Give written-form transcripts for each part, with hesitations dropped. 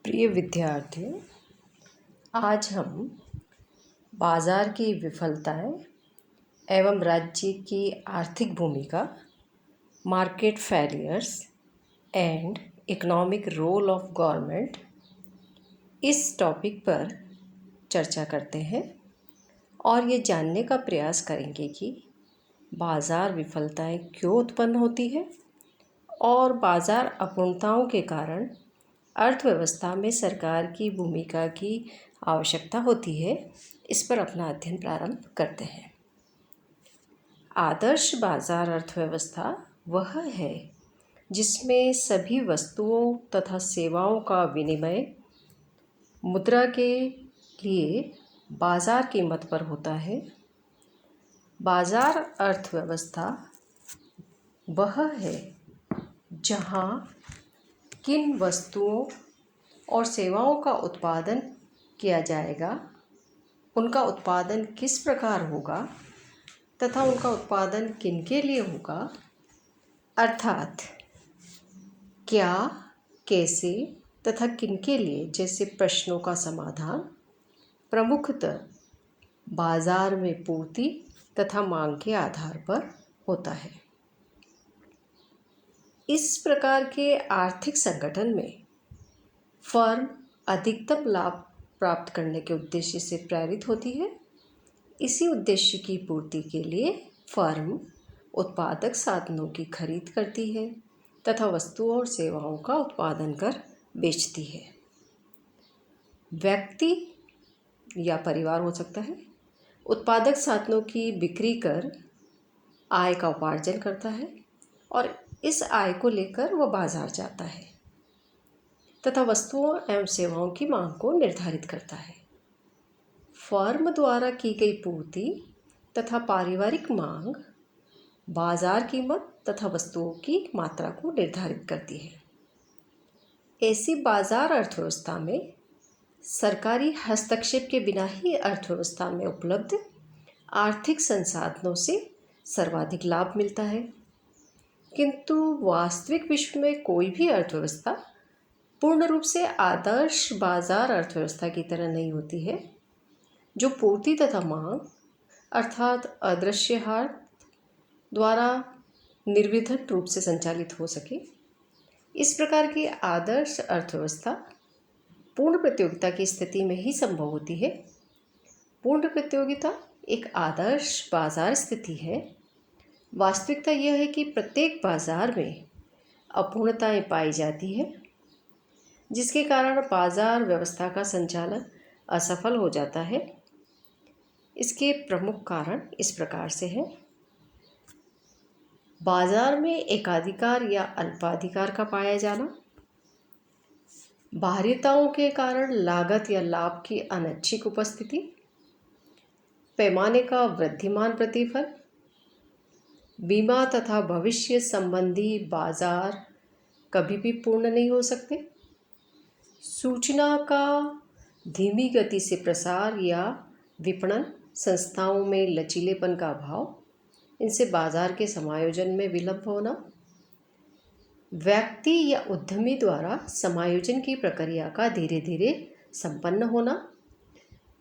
प्रिय विद्यार्थियों, आज हम बाज़ार की विफलताएं एवं राज्य की आर्थिक भूमिका, market failures and economic role of government, इस टॉपिक पर चर्चा करते हैं और ये जानने का प्रयास करेंगे कि बाज़ार विफलताएं क्यों उत्पन्न होती है और बाज़ार अपूर्णताओं के कारण अर्थव्यवस्था में सरकार की भूमिका की आवश्यकता होती है। इस पर अपना अध्ययन प्रारंभ करते हैं। आदर्श बाजार अर्थव्यवस्था वह है जिसमें सभी वस्तुओं तथा सेवाओं का विनिमय मुद्रा के लिए बाजार कीमत पर होता है। बाजार अर्थव्यवस्था वह है जहाँ किन वस्तुओं और सेवाओं का उत्पादन किया जाएगा, उनका उत्पादन किस प्रकार होगा तथा उनका उत्पादन किनके लिए होगा, अर्थात क्या, कैसे तथा किनके लिए जैसे प्रश्नों का समाधान प्रमुखतः बाजार में पूर्ति तथा मांग के आधार पर होता है। इस प्रकार के आर्थिक संगठन में फर्म अधिकतम लाभ प्राप्त करने के उद्देश्य से प्रेरित होती है। इसी उद्देश्य की पूर्ति के लिए फर्म उत्पादक साधनों की खरीद करती है तथा वस्तुओं और सेवाओं का उत्पादन कर बेचती है। व्यक्ति या परिवार हो सकता है, उत्पादक साधनों की बिक्री कर आय का उपार्जन करता है और इस आय को लेकर वह बाजार जाता है तथा वस्तुओं एवं सेवाओं की मांग को निर्धारित करता है। फर्म द्वारा की गई पूर्ति तथा पारिवारिक मांग बाजार कीमत तथा वस्तुओं की मात्रा को निर्धारित करती है। ऐसी बाजार अर्थव्यवस्था में सरकारी हस्तक्षेप के बिना ही अर्थव्यवस्था में उपलब्ध आर्थिक संसाधनों से सर्वाधिक लाभ मिलता है। किंतु वास्तविक विश्व में कोई भी अर्थव्यवस्था पूर्ण रूप से आदर्श बाजार अर्थव्यवस्था की तरह नहीं होती है, जो पूर्ति तथा मांग अर्थात अदृश्य हाथ द्वारा निर्विघ्न रूप से संचालित हो सके। इस प्रकार की आदर्श अर्थव्यवस्था पूर्ण प्रतियोगिता की स्थिति में ही संभव होती है। पूर्ण प्रतियोगिता एक आदर्श बाजार स्थिति है। वास्तविकता यह है कि प्रत्येक बाजार में अपूर्णताएं पाई जाती है, जिसके कारण बाजार व्यवस्था का संचालन असफल हो जाता है। इसके प्रमुख कारण इस प्रकार से हैं। बाजार में एकाधिकार या अल्पाधिकार का पाया जाना, बाह्यताओं के कारण लागत या लाभ की अनैच्छिक उपस्थिति, पैमाने का वृद्धिमान प्रतिफल, बीमा तथा भविष्य संबंधी बाजार कभी भी पूर्ण नहीं हो सकते, सूचना का धीमी गति से प्रसार या विपणन संस्थाओं में लचीलेपन का अभाव, इनसे बाजार के समायोजन में विलंब होना, व्यक्ति या उद्यमी द्वारा समायोजन की प्रक्रिया का धीरे धीरे संपन्न होना,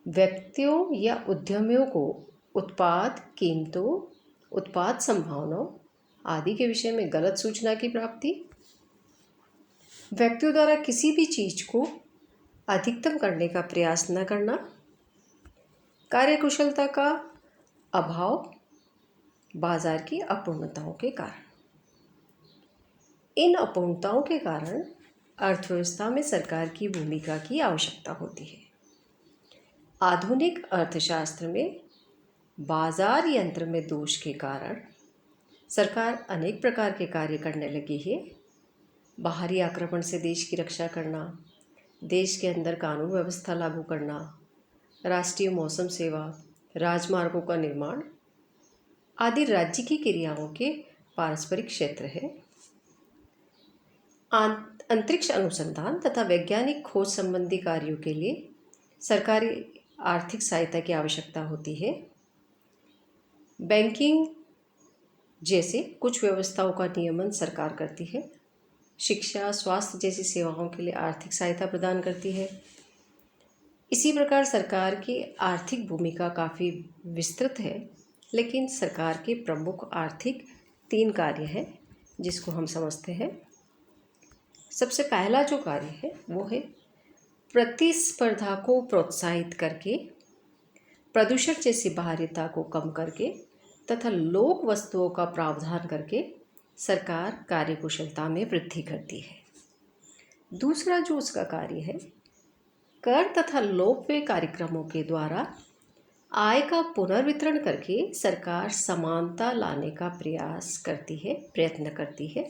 व्यक्तियों या उद्यमियों को उत्पाद कीमतों, उत्पाद संभावनाओं आदि के विषय में गलत सूचना की प्राप्ति, व्यक्तियों द्वारा किसी भी चीज को अधिकतम करने का प्रयास न करना, कार्यकुशलता का अभाव बाजार की अपूर्णताओं के कारण। इन अपूर्णताओं के कारण अर्थव्यवस्था में सरकार की भूमिका की आवश्यकता होती है। आधुनिक अर्थशास्त्र में बाजार यंत्र में दोष के कारण सरकार अनेक प्रकार के कार्य करने लगी है। बाहरी आक्रमण से देश की रक्षा करना, देश के अंदर कानून व्यवस्था लागू करना, राष्ट्रीय मौसम सेवा, राजमार्गों का निर्माण आदि राज्य की क्रियाओं के पारस्परिक क्षेत्र है। अंतरिक्ष अनुसंधान तथा वैज्ञानिक खोज संबंधी कार्यों के लिए सरकारी आर्थिक सहायता की आवश्यकता होती है। बैंकिंग जैसे कुछ व्यवस्थाओं का नियमन सरकार करती है। शिक्षा, स्वास्थ्य जैसी सेवाओं के लिए आर्थिक सहायता प्रदान करती है। इसी प्रकार सरकार की आर्थिक भूमिका काफ़ी विस्तृत है, लेकिन सरकार के प्रमुख आर्थिक 3 कार्य हैं जिसको हम समझते हैं। सबसे पहला जो कार्य है वो है प्रतिस्पर्धा को प्रोत्साहित करके, प्रदूषण जैसी बाह्यता को कम करके तथा लोक वस्तुओं का प्रावधान करके सरकार कार्यकुशलता में वृद्धि करती है। दूसरा जो उसका कार्य है, कर तथा लोकव्यय कार्यक्रमों के द्वारा आय का पुनर्वितरण करके सरकार समानता लाने का प्रयत्न करती है।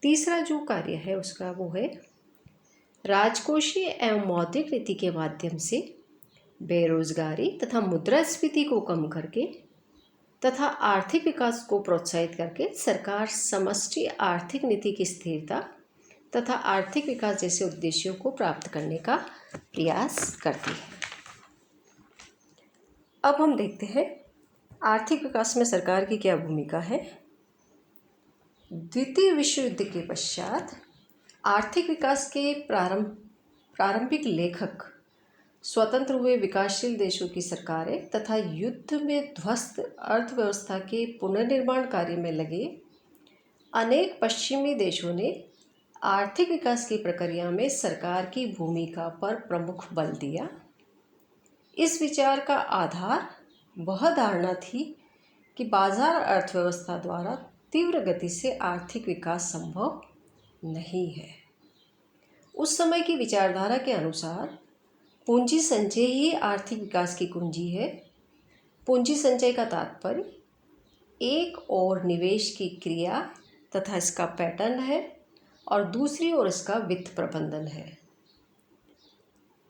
तीसरा जो कार्य है उसका वो है राजकोषीय एवं मौद्रिक नीति के माध्यम से बेरोजगारी तथा मुद्रास्फीति को कम करके तथा आर्थिक विकास को प्रोत्साहित करके सरकार समष्टि आर्थिक नीति की स्थिरता तथा आर्थिक विकास जैसे उद्देश्यों को प्राप्त करने का प्रयास करती है। अब हम देखते हैं आर्थिक विकास में सरकार की क्या भूमिका है। द्वितीय विश्व युद्ध के पश्चात आर्थिक विकास के प्रारंभिक लेखक स्वतंत्र हुए विकासशील देशों की सरकारें तथा युद्ध में ध्वस्त अर्थव्यवस्था के पुनर्निर्माण कार्य में लगे अनेक पश्चिमी देशों ने आर्थिक विकास की प्रक्रिया में सरकार की भूमिका पर प्रमुख बल दिया। इस विचार का आधार वह धारणा थी कि बाजार अर्थव्यवस्था द्वारा तीव्र गति से आर्थिक विकास संभव नहीं है। उस समय की विचारधारा के अनुसार पूंजी संचय ही आर्थिक विकास की कुंजी है। पूंजी संचय का तात्पर्य एक ओर निवेश की क्रिया तथा इसका पैटर्न है और दूसरी ओर इसका वित्त प्रबंधन है।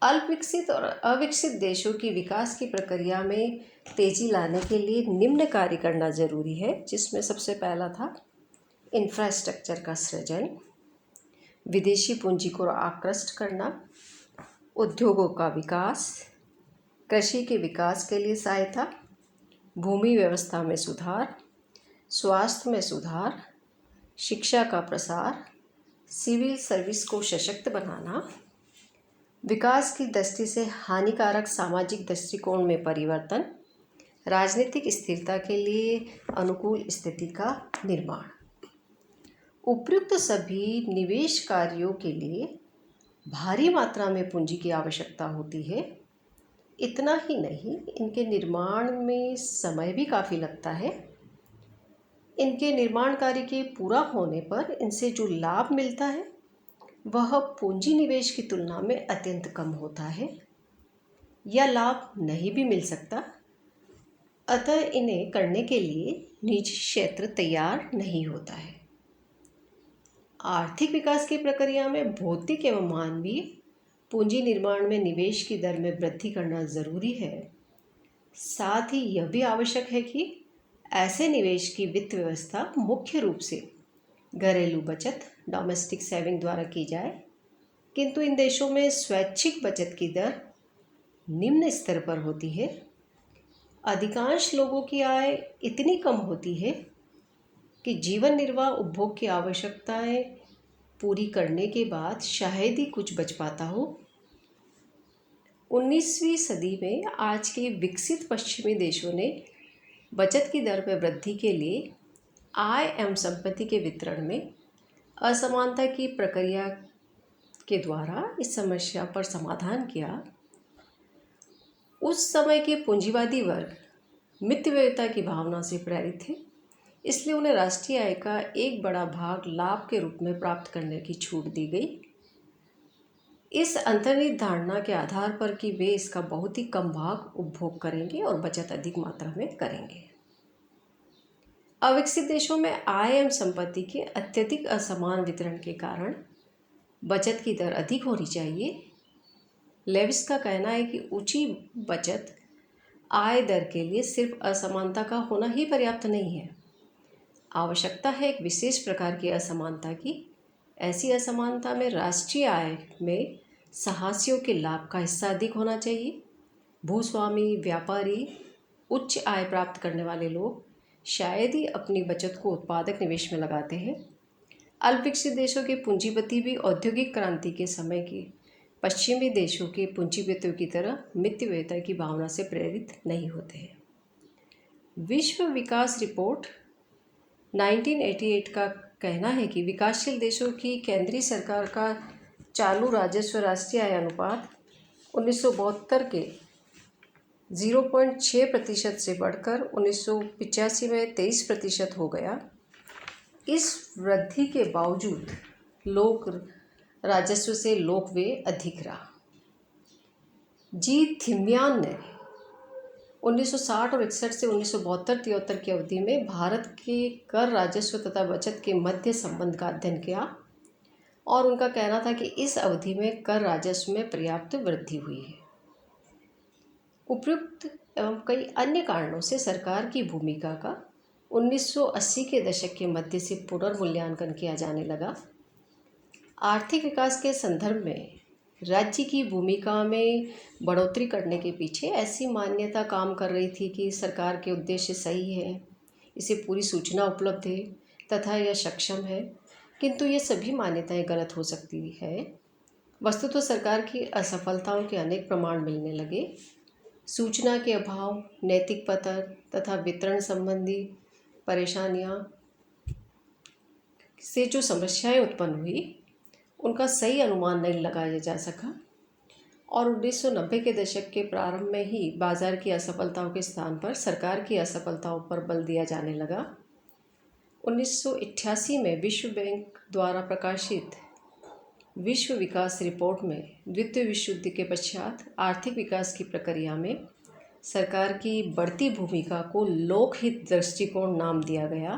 अल्पविकसित और अविकसित देशों की विकास की प्रक्रिया में तेजी लाने के लिए निम्न कार्य करना जरूरी है, जिसमें सबसे पहला था इंफ्रास्ट्रक्चर का सृजन, विदेशी पूंजी को आकृष्ट करना, उद्योगों का विकास, कृषि के विकास के लिए सहायता, भूमि व्यवस्था में सुधार, स्वास्थ्य में सुधार, शिक्षा का प्रसार, सिविल सर्विस को सशक्त बनाना, विकास की दृष्टि से हानिकारक सामाजिक दृष्टिकोण में परिवर्तन, राजनीतिक स्थिरता के लिए अनुकूल स्थिति का निर्माण। उपयुक्त सभी निवेश कार्यों के लिए भारी मात्रा में पूंजी की आवश्यकता होती है। इतना ही नहीं, इनके निर्माण में समय भी काफ़ी लगता है। इनके निर्माण कार्य के पूरा होने पर इनसे जो लाभ मिलता है वह पूंजी निवेश की तुलना में अत्यंत कम होता है या लाभ नहीं भी मिल सकता। अतः इन्हें करने के लिए निजी क्षेत्र तैयार नहीं होता है। आर्थिक विकास की प्रक्रिया में भौतिक एवं मानवीय पूंजी निर्माण में निवेश की दर में वृद्धि करना जरूरी है। साथ ही यह भी आवश्यक है कि ऐसे निवेश की वित्त व्यवस्था मुख्य रूप से घरेलू बचत डोमेस्टिक सेविंग द्वारा की जाए, किंतु इन देशों में स्वैच्छिक बचत की दर निम्न स्तर पर होती है। अधिकांश लोगों की आय इतनी कम होती है कि जीवन निर्वाह उपभोग की आवश्यकताएं पूरी करने के बाद शायद ही कुछ बच पाता हो। 19वीं सदी में आज के विकसित पश्चिमी देशों ने बचत की दर में वृद्धि के लिए आय एवं संपत्ति के वितरण में असमानता की प्रक्रिया के द्वारा इस समस्या पर समाधान किया। उस समय के पूंजीवादी वर्ग मितव्ययिता की भावना से प्रेरित थे, इसलिए उन्हें राष्ट्रीय आय का एक बड़ा भाग लाभ के रूप में प्राप्त करने की छूट दी गई। इस अंतर्निहित धारणा के आधार पर कि वे इसका बहुत ही कम भाग उपभोग करेंगे और बचत अधिक मात्रा में करेंगे। अविकसित देशों में आय एवं संपत्ति के अत्यधिक असमान वितरण के कारण बचत की दर अधिक होनी चाहिए। लेविस का कहना है कि ऊंची बचत आय दर के लिए सिर्फ असमानता का होना ही पर्याप्त नहीं है। आवश्यकता है एक विशेष प्रकार की असमानता की। ऐसी असमानता में राष्ट्रीय आय में साहसियों के लाभ का हिस्सा अधिक होना चाहिए। भूस्वामी, व्यापारी, उच्च आय प्राप्त करने वाले लोग शायद ही अपनी बचत को उत्पादक निवेश में लगाते हैं। अल्प विकसित देशों के पूंजीपति भी औद्योगिक क्रांति के समय के पश्चिमी देशों के पूंजीपतियों की तरह मितव्ययिता की भावना से प्रेरित नहीं होते हैं। विश्व विकास रिपोर्ट 1988 का कहना है कि विकासशील देशों की केंद्रीय सरकार का चालू राजस्व राष्ट्रीय आय अनुपात 1972 के 0.6% से बढ़कर 1985 में 23% हो गया। इस वृद्धि के बावजूद लोक राजस्व से लोक व्यय अधिक रहा। जी थिम्मियान ने 1960 और 61 से 1972-73 की अवधि में भारत के कर राजस्व तथा बचत के मध्य संबंध का अध्ययन किया और उनका कहना था कि इस अवधि में कर राजस्व में पर्याप्त वृद्धि हुई है। उपयुक्त एवं कई अन्य कारणों से सरकार की भूमिका का 1980 के दशक के मध्य से पुनर्मूल्यांकन किया जाने लगा। आर्थिक विकास के संदर्भ में राज्य की भूमिका में बढ़ोतरी करने के पीछे ऐसी मान्यता काम कर रही थी कि सरकार के उद्देश्य सही है, इसे पूरी सूचना उपलब्ध है तथा यह सक्षम है, किंतु ये सभी मान्यताएं गलत हो सकती है। वस्तुतः सरकार की असफलताओं के अनेक प्रमाण मिलने लगे। सूचना के अभाव, नैतिक पतन तथा वितरण संबंधी परेशानियां से जो समस्याएं उत्पन्न हुई उनका सही अनुमान नहीं लगाया जा सका और 1990 के दशक के प्रारंभ में ही बाजार की असफलताओं के स्थान पर सरकार की असफलताओं पर बल दिया जाने लगा। 1988 में विश्व बैंक द्वारा प्रकाशित विश्व विकास रिपोर्ट में द्वितीय विश्व युद्ध के पश्चात आर्थिक विकास की प्रक्रिया में सरकार की बढ़ती भूमिका को लोकहित दृष्टिकोण नाम दिया गया,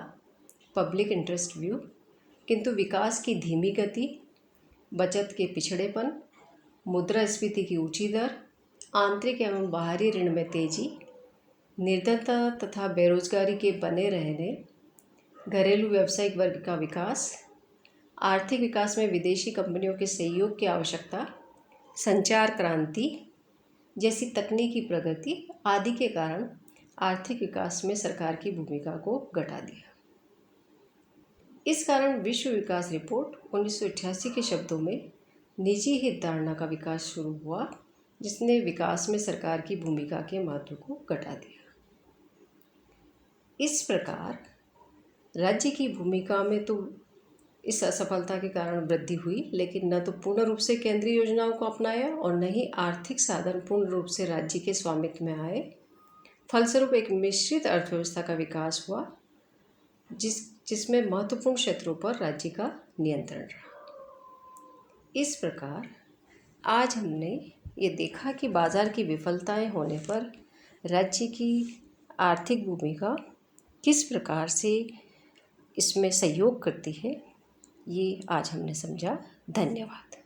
पब्लिक इंटरेस्ट व्यू। किंतु विकास की धीमी गति, बचत के पिछड़ेपन, मुद्रास्फीति की ऊंची दर, आंतरिक एवं बाहरी ऋण में तेजी, निर्धनता तथा बेरोजगारी के बने रहने, घरेलू व्यावसायिक वर्ग का विकास, आर्थिक विकास में विदेशी कंपनियों के सहयोग की आवश्यकता, संचार क्रांति जैसी तकनीकी प्रगति आदि के कारण आर्थिक विकास में सरकार की भूमिका को घटा दिया। इस कारण विश्व विकास रिपोर्ट 1988 के शब्दों में निजी हित धारणा का विकास शुरू हुआ, जिसने विकास में सरकार की भूमिका के महत्व को घटा दिया। इस प्रकार राज्य की भूमिका में तो इस असफलता के कारण वृद्धि हुई, लेकिन न तो पूर्ण रूप से केंद्रीय योजनाओं को अपनाया और न ही आर्थिक साधन पूर्ण रूप से राज्य के स्वामित्व में आए। फलस्वरूप एक मिश्रित अर्थव्यवस्था का विकास हुआ, जिसमें महत्वपूर्ण क्षेत्रों पर राज्य का नियंत्रण रहा। इस प्रकार आज हमने ये देखा कि बाजार की विफलताएं होने पर राज्य की आर्थिक भूमिका किस प्रकार से इसमें सहयोग करती है, ये आज हमने समझा। धन्यवाद।